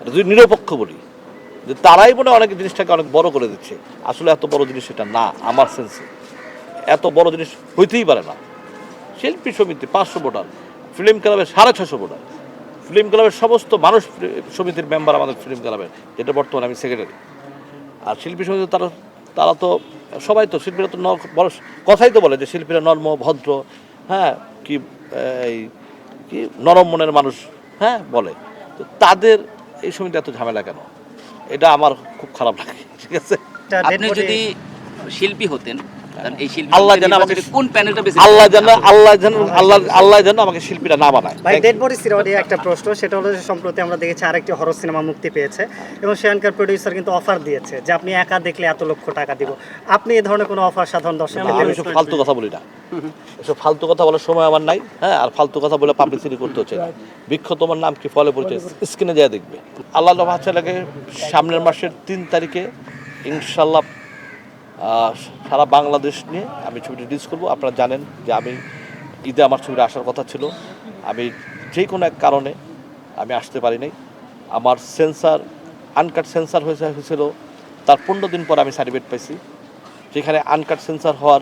যদি নিরপেক্ষ বলি যে তারাই মনে অনেক জিনিসটাকে অনেক বড় করে দিচ্ছে, আসলে এত বড় জিনিস এটা না। আমার সেন্সে এত বড় জিনিস হইতেই পারে না। শিল্পী সমিতি 500 ভোটার, ফিল্ম ক্লাবের 650 ভোটার, ফিল্ম ক্লাবের সমস্ত মানুষ সমিতির মেম্বার আমাদের ফিল্ম ক্লাবের, যেটা বর্তমানে আমি সেক্রেটারি। আর শিল্পী সমিতি তারা তারা তো সবাই তো শিল্পীরা তো বড় কথাই তো বলে যে শিল্পীরা নর্ম ভদ্র, হ্যাঁ, কি এই কি নরম মনের মানুষ, হ্যাঁ বলে। তো তাদের এই সমিতি এত ঝামেলা কেন, এটা আমার খুব খারাপ লাগে। ঠিক আছে, আপনি যদি শিল্পী হতেন তাহলে এই শিল্পী আল্লাহ যেন আমাকে কোন প্যানেলটা বেশি আল্লাহ যেন আমাকে শিল্পীরা না বানায়। ভাই ডেড বডি সিনেমাটি একটা প্রশ্ন, সেটা হলো যে সম্প্রতি আমরা দেখেছি আরেকটি হরর সিনেমা মুক্তি পেয়েছে এবং সেখানকার প্রডিউসার কিন্তু অফার দিয়েছে যে আপনি একা দেখলে এত লক্ষ টাকা দিব। আপনি এই ধরনের কোনো অফার সাধারণ দর্শক আমি এসব ফালতু কথা বলি না, এসব ফালতু কথা বলার সময় আমার নাই। হ্যাঁ, আর ফালতু কথা বলে পাবলিসিটি করতে হচ্ছে না। বৃক্ষ তোমার নাম কি, ফলে পরিচয়, স্ক্রিনে যায় দেখবে। আল্লাহ লাগে সামনের মাসের 3 তারিখে ইনশাল্লাহ সারা বাংলাদেশ নিয়ে আমি ছবিটি রিলিজ করবো। আপনারা জানেন যে আমি ঈদে আমার ছবিটা আসার কথা ছিল, আমি যে কোনো এক কারণে আমি আসতে পারি নাই। আমার সেন্সার আনকাট সেন্সার হয়েছিল, তার 15 দিন পর আমি সার্টিফিকেট পাইছি। যেখানে আনকাট সেন্সার হওয়ার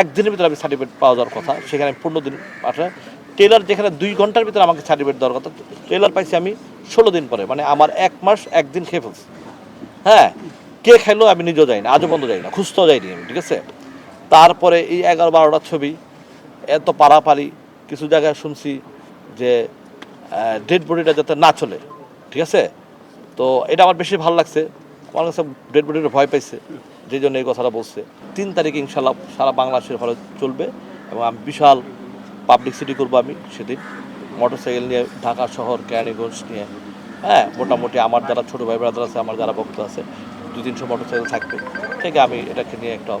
একদিনের ভিতরে আমি সার্টিফিকেট পাওয়া যাওয়ার কথা, সেখানে 15 দিন আসলে ট্রেলার যেখানে 2 ঘন্টার ভিতরে আমাকে সার্টিফিকেট দেওয়ার কথা, ট্রেলার পাইছি আমি 16 দিন পরে। মানে আমার 1 মাস 1 দিন খেয়ে ফেলছি। হ্যাঁ, কে খাইলো আমি নিজেও যাই না, আজও বন্ধ যাই না, খুঁজতেও যাইনি আমি। ঠিক আছে, তারপরে এই 11-12টা ছবি এত পারাপারি, কিছু জায়গায় শুনছি যে ডেড বডিটা যাতে না চলে। ঠিক আছে, তো এটা আমার বেশি ভালো লাগছে। আমার কাছে ডেড বডিটা ভয় পাইছে, যেই জন্য এই কথাটা বলছে। 3 তারিখে ইনশাল্লাহ সারা বাংলাদেশের হলে চলবে এবং আমি বিশাল পাবলিসিটি করবো আমি সেদিন, মোটরসাইকেল নিয়ে ঢাকা শহর কেরানীগঞ্জ নিয়ে। হ্যাঁ, মোটামুটি আমার যারা ছোটো ভাই ব্রাদার আছে, আমার যারা ভক্ত আছে, 200-300 মোটরসাইকেল থাকবে থেকে আমি এটাকে নিয়ে একটা